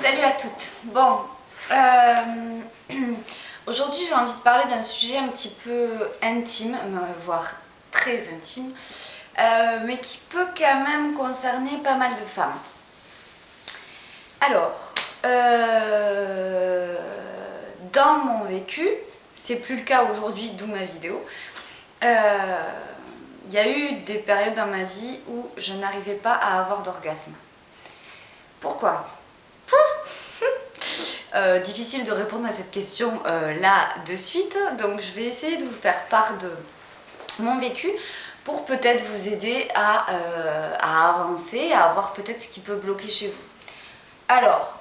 Salut à toutes. Bon, aujourd'hui j'ai envie de parler d'un sujet un petit peu intime, voire très intime, mais qui peut quand même concerner pas mal de femmes. Alors, dans mon vécu, c'est plus le cas aujourd'hui, d'où ma vidéo, il y a eu des périodes dans ma vie où je n'arrivais pas à avoir d'orgasme. Pourquoi ? Difficile de répondre à cette question là de suite, donc je vais essayer de vous faire part de mon vécu pour peut-être vous aider à avancer, à voir peut-être ce qui peut bloquer chez vous. Alors,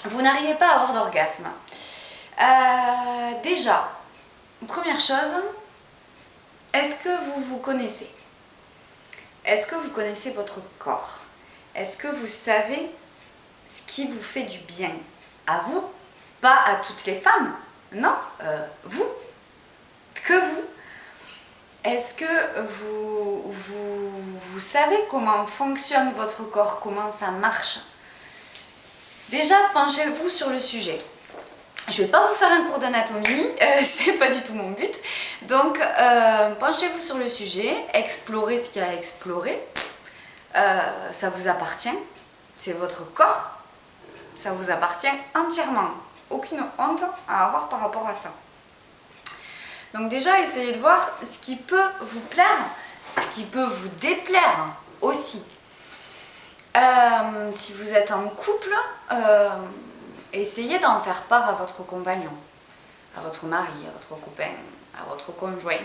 vous n'arrivez pas à avoir d'orgasme. Déjà, première chose, est-ce que vous vous connaissez? Est-ce que vous connaissez votre corps? Est-ce que vous savez ce qui vous fait du bien? À vous, pas à toutes les femmes, non, vous, que vous. Est-ce que vous savez comment fonctionne votre corps, comment ça marche? Déjà, penchez-vous sur le sujet. Je ne vais pas vous faire un cours d'anatomie, c'est pas du tout mon but. Donc, penchez-vous sur le sujet, explorez ce qu'il y a à explorer. Ça vous appartient, c'est votre corps, ça vous appartient entièrement. Aucune honte à avoir par rapport à ça. Donc déjà, essayez de voir ce qui peut vous plaire, ce qui peut vous déplaire aussi. Si vous êtes en couple, essayez d'en faire part à votre compagnon, à votre mari, à votre copain, à votre conjoint.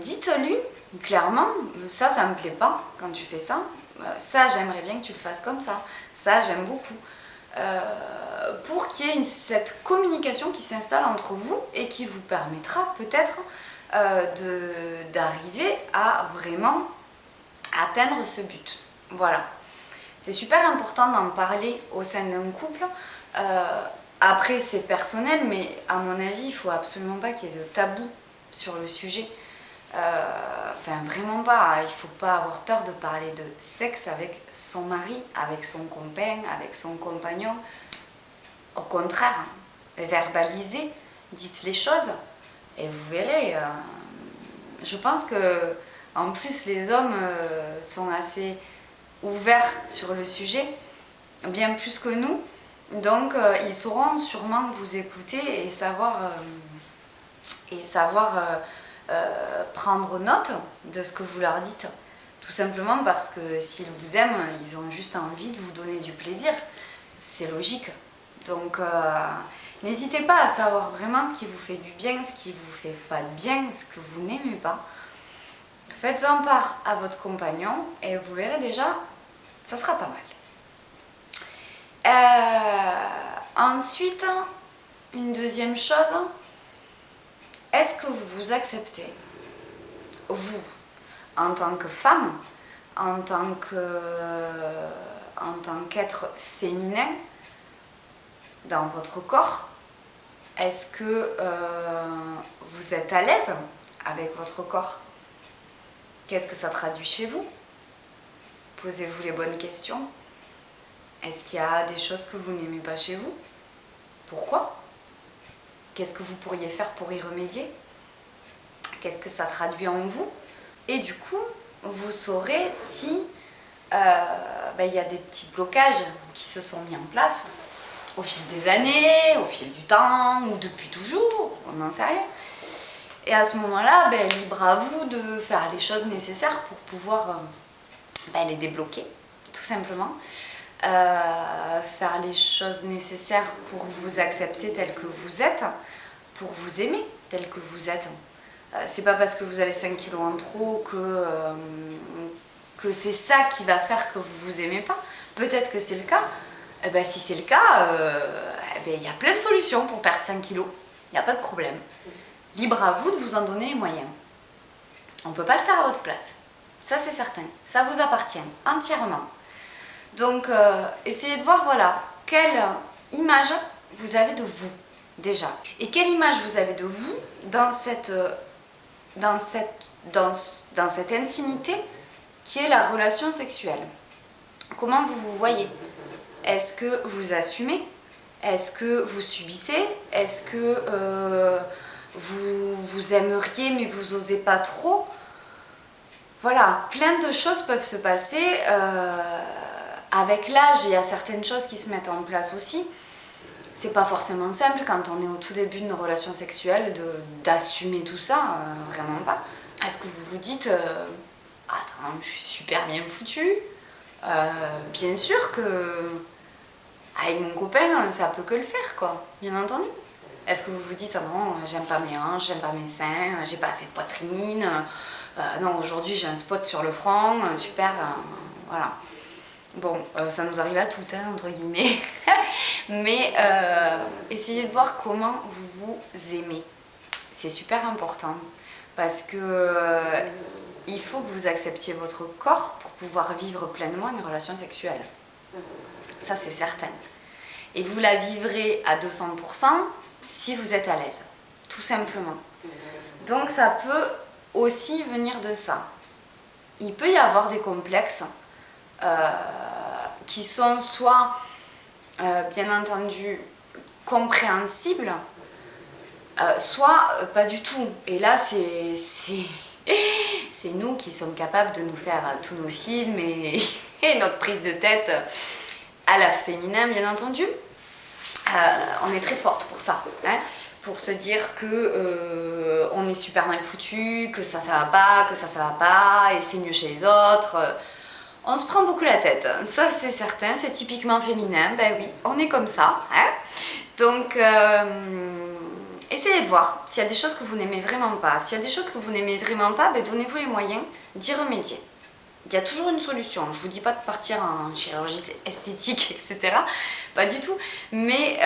Dites-lui clairement, ça me plaît pas quand tu fais ça, ça j'aimerais bien que tu le fasses comme ça j'aime beaucoup. Pour qu'il y ait cette communication qui s'installe entre vous et qui vous permettra peut-être d'arriver à vraiment atteindre ce but. Voilà. C'est super important d'en parler au sein d'un couple. Après, c'est personnel, mais à mon avis, il ne faut absolument pas qu'il y ait de tabou sur le sujet. Enfin, vraiment pas. Il ne faut pas avoir peur de parler de sexe avec son mari, avec son copain, avec son compagnon. Au contraire, verbalisez, dites les choses et vous verrez. Je pense que en plus les hommes sont assez ouverts sur le sujet, bien plus que nous. Donc ils sauront sûrement vous écouter et savoir prendre note de ce que vous leur dites. Tout simplement parce que s'ils vous aiment, ils ont juste envie de vous donner du plaisir. C'est logique. Donc n'hésitez pas à savoir vraiment ce qui vous fait du bien, ce qui vous fait pas de bien, ce que vous n'aimez pas. Faites-en part à votre compagnon et vous verrez déjà, ça sera pas mal. Ensuite, une deuxième chose, est-ce que vous vous acceptez? Vous, en tant que femme, en tant qu'être féminin, dans votre corps, est-ce que vous êtes à l'aise avec votre corps? Qu'est-ce que ça traduit chez vous? Posez-vous les bonnes questions. Est-ce qu'il y a des choses que vous n'aimez pas chez vous? Pourquoi? Qu'est-ce que vous pourriez faire pour y remédier? Qu'est-ce que ça traduit en vous? Et du coup, vous saurez si y a des petits blocages qui se sont mis en place au fil des années, au fil du temps, ou depuis toujours, on n'en sait rien. Et à ce moment-là, libre à vous de faire les choses nécessaires pour pouvoir les débloquer, tout simplement. Faire les choses nécessaires pour vous accepter tel que vous êtes, pour vous aimer tel que vous êtes. C'est pas parce que vous avez 5 kilos en trop que c'est ça qui va faire que vous vous aimez pas. Peut-être que c'est le cas. Si c'est le cas, il y a plein de solutions pour perdre 5 kilos. Il n'y a pas de problème. Libre à vous de vous en donner les moyens. On ne peut pas le faire à votre place. Ça, c'est certain. Ça vous appartient entièrement. Donc, essayez de voir, voilà, quelle image vous avez de vous, déjà. Et quelle image vous avez de vous dans cette intimité qui est la relation sexuelle. Comment vous vous voyez? Est-ce que vous assumez? Est-ce que vous subissez? Est-ce que vous aimeriez mais vous osez pas trop? Voilà, plein de choses peuvent se passer avec l'âge. Il y a certaines choses qui se mettent en place aussi. C'est pas forcément simple quand on est au tout début de nos relations sexuelles d'assumer tout ça, vraiment pas. Est-ce que vous vous dites attends, je suis super bien foutue, bien sûr que avec mon copain, ça peut que le faire, quoi, bien entendu. Est-ce que vous vous dites, ah non, j'aime pas mes hanches, j'aime pas mes seins, j'ai pas assez de poitrine, non, aujourd'hui j'ai un spot sur le front, super, voilà. Bon, ça nous arrive à toutes, hein, entre guillemets. Mais essayez de voir comment vous vous aimez. C'est super important parce que il faut que vous acceptiez votre corps pour pouvoir vivre pleinement une relation sexuelle. Ça, c'est certain. Et vous la vivrez à 200% si vous êtes à l'aise, tout simplement. Donc ça peut aussi venir de ça. Il peut y avoir des complexes qui sont soit, bien entendu, compréhensibles, soit pas du tout. Et là, c'est nous qui sommes capables de nous faire tous nos films et notre prise de tête à la féminin, bien entendu. On est très forte pour ça, hein, pour se dire que on est super mal foutu, que ça va pas, que ça va pas, et c'est mieux chez les autres. On se prend beaucoup la tête, ça c'est certain, c'est typiquement féminin, ben oui, on est comme ça, hein. Donc essayez de voir s'il y a des choses que vous n'aimez vraiment pas. S'il y a des choses que vous n'aimez vraiment pas, ben donnez-vous les moyens d'y remédier. Il y a toujours une solution. Je ne vous dis pas de partir en chirurgie esthétique, etc. Pas du tout. Mais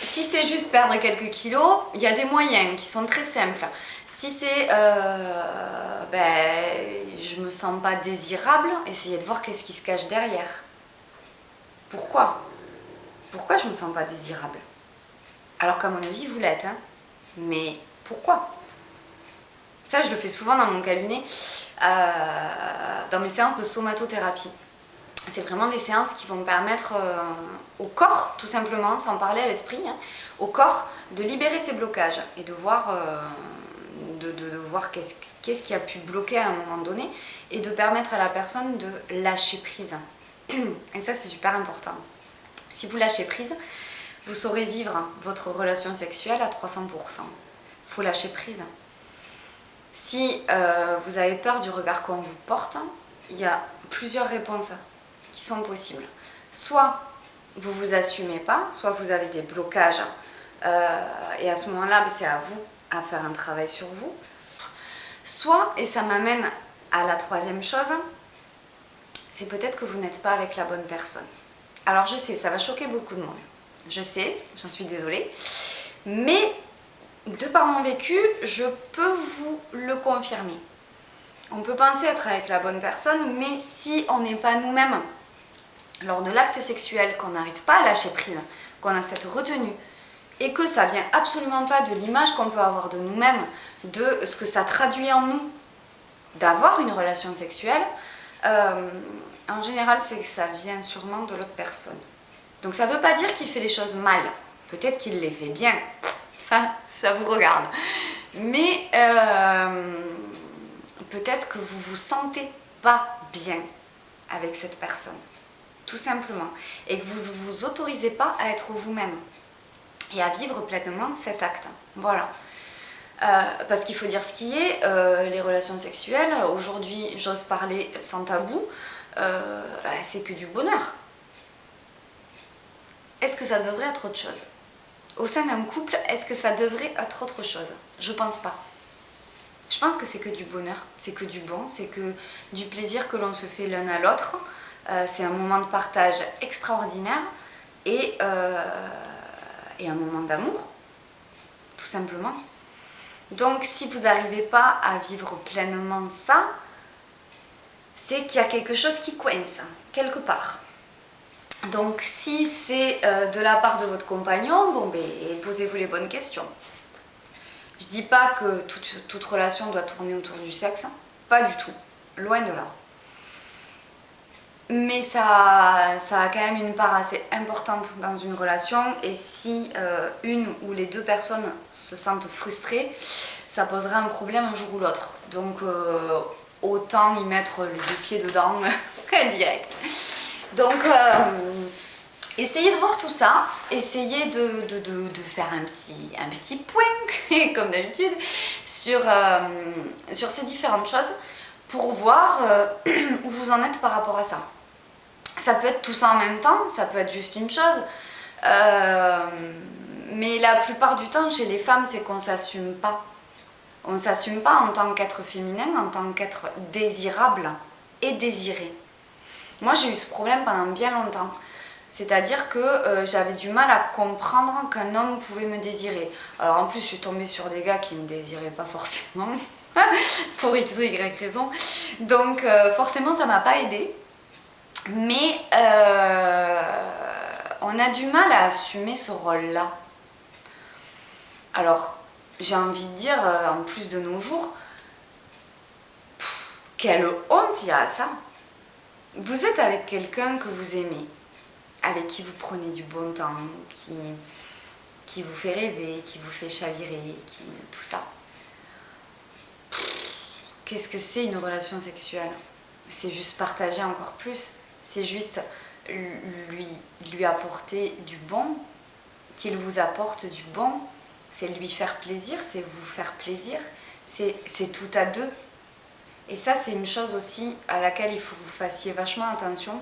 si c'est juste perdre quelques kilos, il y a des moyens qui sont très simples. Si c'est je me sens pas désirable, essayez de voir qu'est-ce qui se cache derrière. Pourquoi je me sens pas désirable? Alors qu'à mon avis, vous l'êtes. Hein. Mais pourquoi? Ça, je le fais souvent dans mon cabinet, dans mes séances de somatothérapie. C'est vraiment des séances qui vont permettre au corps, tout simplement, sans parler à l'esprit, hein, au corps de libérer ses blocages et de voir, voir qu'est-ce qui a pu bloquer à un moment donné et de permettre à la personne de lâcher prise. Et ça, c'est super important. Si vous lâchez prise, vous saurez vivre votre relation sexuelle à 300%. Il faut lâcher prise. Si vous avez peur du regard qu'on vous porte, il y a plusieurs réponses qui sont possibles. Soit vous vous assumez pas, soit vous avez des blocages et à ce moment-là, c'est à vous à faire un travail sur vous. Soit, et ça m'amène à la troisième chose, c'est peut-être que vous n'êtes pas avec la bonne personne. Alors je sais, ça va choquer beaucoup de monde. Je sais, j'en suis désolée. Mais de par mon vécu, je peux vous le confirmer. On peut penser être avec la bonne personne, mais si on n'est pas nous-mêmes, lors de l'acte sexuel, qu'on n'arrive pas à lâcher prise, qu'on a cette retenue, et que ça vient absolument pas de l'image qu'on peut avoir de nous-mêmes, de ce que ça traduit en nous, d'avoir une relation sexuelle, en général, c'est que ça vient sûrement de l'autre personne. Donc ça ne veut pas dire qu'il fait les choses mal. Peut-être qu'il les fait bien. Ça vous regarde. Mais peut-être que vous vous sentez pas bien avec cette personne. Tout simplement. Et que vous ne vous autorisez pas à être vous-même. Et à vivre pleinement cet acte. Voilà. Parce qu'il faut dire ce qui est, les relations sexuelles, aujourd'hui, j'ose parler sans tabou, c'est que du bonheur. Est-ce que ça devrait être autre chose? Au sein d'un couple, est-ce que ça devrait être autre chose? Je pense pas. Je pense que c'est que du bonheur, c'est que du bon, c'est que du plaisir que l'on se fait l'un à l'autre. C'est un moment de partage extraordinaire et un moment d'amour, tout simplement. Donc si vous n'arrivez pas à vivre pleinement ça, c'est qu'il y a quelque chose qui coince, quelque part. Donc si c'est de la part de votre compagnon, bon, posez-vous les bonnes questions. Je dis pas que toute relation doit tourner autour du sexe, pas du tout, loin de là. Mais ça a quand même une part assez importante dans une relation et si une ou les deux personnes se sentent frustrées, ça posera un problème un jour ou l'autre. Donc autant y mettre les deux pieds dedans direct. Donc essayez de voir tout ça, essayez de faire un petit point, comme d'habitude, sur ces différentes choses pour voir où vous en êtes par rapport à ça. Ça peut être tout ça en même temps, ça peut être juste une chose. Mais la plupart du temps, chez les femmes, c'est qu'on ne s'assume pas. On ne s'assume pas en tant qu'être féminin, en tant qu'être désirable et désiré. Moi, j'ai eu ce problème pendant bien longtemps. C'est-à-dire que j'avais du mal à comprendre qu'un homme pouvait me désirer. Alors en plus, je suis tombée sur des gars qui ne me désiraient pas forcément, pour X ou Y raison. Donc forcément, ça ne m'a pas aidée. Mais on a du mal à assumer ce rôle-là. Alors, j'ai envie de dire, en plus de nos jours, quelle honte il y a à ça. Vous êtes avec quelqu'un que vous aimez, avec qui vous prenez du bon temps, qui vous fait rêver, qui vous fait chavirer, tout ça. Qu'est-ce que c'est une relation sexuelle? C'est juste partager encore plus. C'est juste lui apporter du bon, qu'il vous apporte du bon. C'est lui faire plaisir, c'est vous faire plaisir. C'est tout à deux. Et ça, c'est une chose aussi à laquelle il faut que vous fassiez vachement attention.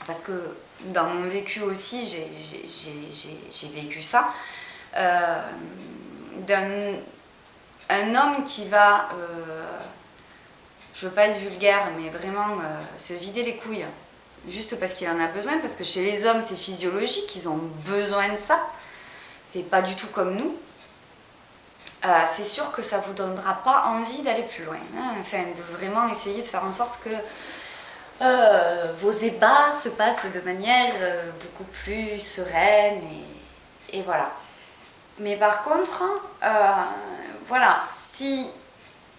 Parce que dans mon vécu aussi, j'ai vécu ça. Un homme qui va, je veux pas être vulgaire, mais vraiment se vider les couilles, juste parce qu'il en a besoin, parce que chez les hommes c'est physiologique, ils ont besoin de ça, c'est pas du tout comme nous, c'est sûr que ça vous donnera pas envie d'aller plus loin, hein. Enfin de vraiment essayer de faire en sorte que vos ébats se passent de manière beaucoup plus sereine et voilà. Mais par contre, voilà, si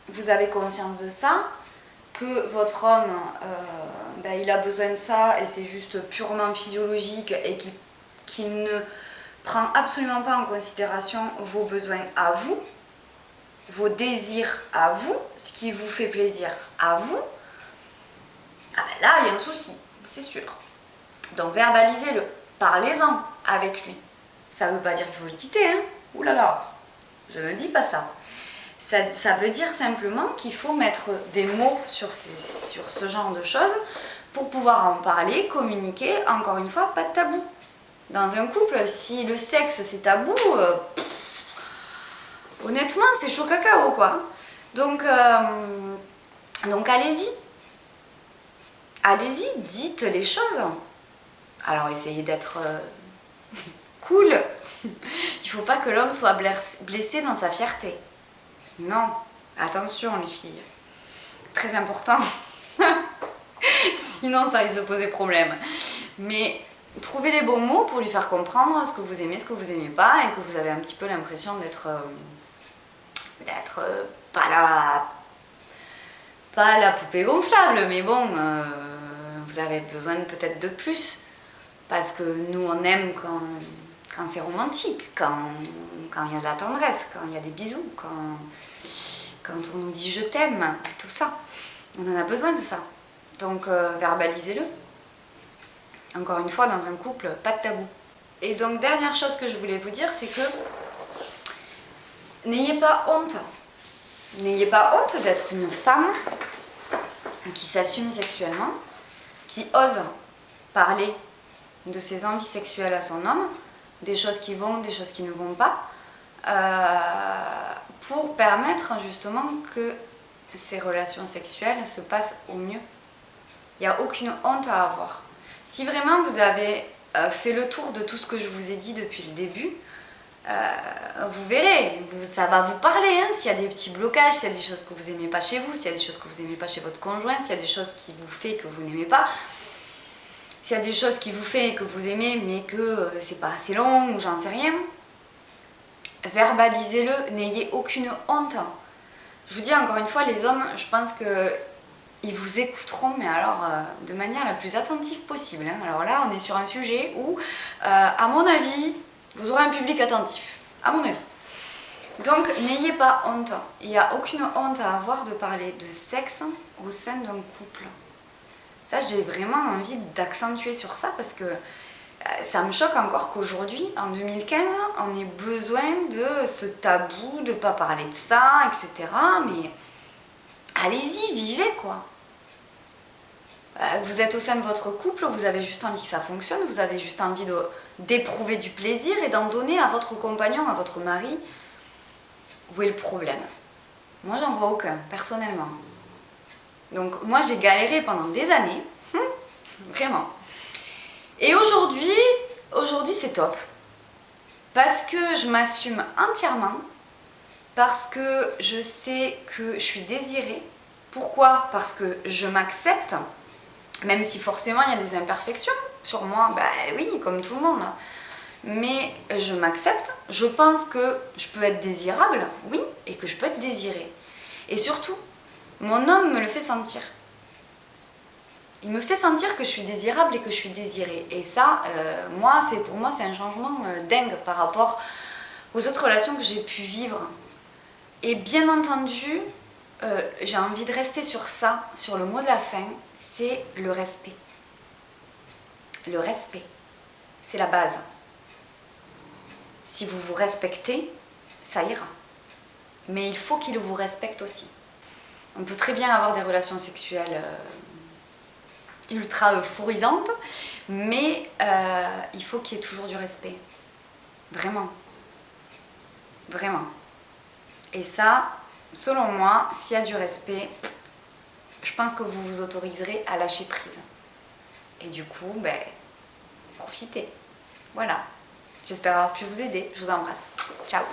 vous avez conscience de ça, que votre homme, il a besoin de ça et c'est juste purement physiologique et qu'il ne prend absolument pas en considération vos besoins à vous, vos désirs à vous, ce qui vous fait plaisir à vous, ah ben là, il y a un souci, c'est sûr. Donc verbalisez-le, parlez-en avec lui. Ça ne veut pas dire qu'il faut le quitter, hein. Ouh là là, je ne dis pas ça. Ça veut dire simplement qu'il faut mettre des mots sur ce genre de choses pour pouvoir en parler, communiquer. Encore une fois, pas de tabou. Dans un couple, si le sexe c'est tabou, honnêtement, c'est chaud cacao, quoi. Donc allez-y. Allez-y, dites les choses. Alors essayez d'être cool. Il ne faut pas que l'homme soit blessé dans sa fierté. Non, attention les filles. Très important. Sinon ça risque de poser problème. Mais trouvez les bons mots pour lui faire comprendre ce que vous aimez, ce que vous n'aimez pas et que vous avez un petit peu l'impression d'être pas la poupée gonflable, mais bon, vous avez besoin peut-être de plus. Parce que nous on aime quand c'est romantique, quand il y a de la tendresse, quand il y a des bisous, quand on nous dit je t'aime, tout ça. On en a besoin de ça. Donc verbalisez-le. Encore une fois, dans un couple, pas de tabou. Et donc dernière chose que je voulais vous dire, c'est que n'ayez pas honte. N'ayez pas honte d'être une femme qui s'assume sexuellement, qui ose parler de ses envies sexuelles à son homme, des choses qui vont, des choses qui ne vont pas, pour permettre justement que ces relations sexuelles se passent au mieux. Il n'y a aucune honte à avoir. Si vraiment vous avez fait le tour de tout ce que je vous ai dit depuis le début, vous verrez, ça va vous parler, hein, s'il y a des petits blocages, s'il y a des choses que vous n'aimez pas chez vous, s'il y a des choses que vous n'aimez pas chez votre conjoint, s'il y a des choses qui vous fait que vous n'aimez pas, s'il y a des choses qui vous fait que vous aimez mais que c'est pas assez long ou j'en sais rien, verbalisez-le, n'ayez aucune honte. Je vous dis encore une fois, les hommes, je pense que ils vous écouteront, mais alors de manière la plus attentive possible. Hein. Alors là, on est sur un sujet où, à mon avis, vous aurez un public attentif. À mon avis. Donc, n'ayez pas honte. Il n'y a aucune honte à avoir de parler de sexe au sein d'un couple. Ça, j'ai vraiment envie d'accentuer sur ça parce que ça me choque encore qu'aujourd'hui, en 2015, on ait besoin de ce tabou, de ne pas parler de ça, etc. Mais allez-y, vivez quoi. Vous êtes au sein de votre couple, vous avez juste envie que ça fonctionne, vous avez juste envie d'éprouver du plaisir et d'en donner à votre compagnon, à votre mari. Où est le problème? Moi, j'en vois aucun, personnellement. Donc, moi, j'ai galéré pendant des années, vraiment. Et aujourd'hui, c'est top. Parce que je m'assume entièrement, parce que je sais que je suis désirée. Pourquoi? Parce que je m'accepte, même si forcément il y a des imperfections sur moi, bah oui, comme tout le monde. Mais je m'accepte, je pense que je peux être désirable, oui, et que je peux être désirée. Et surtout, mon homme me le fait sentir. Il me fait sentir que je suis désirable et que je suis désirée. Et ça, pour moi, c'est un changement dingue par rapport aux autres relations que j'ai pu vivre. Et bien entendu, j'ai envie de rester sur ça, sur le mot de la fin, c'est le respect. Le respect, c'est la base. Si vous vous respectez, ça ira. Mais il faut qu'il vous respecte aussi. On peut très bien avoir des relations sexuelles ultra euphorisantes, mais il faut qu'il y ait toujours du respect. Vraiment. Vraiment. Et ça, selon moi, s'il y a du respect, je pense que vous vous autoriserez à lâcher prise. Et du coup, profitez. Voilà. J'espère avoir pu vous aider. Je vous embrasse. Ciao.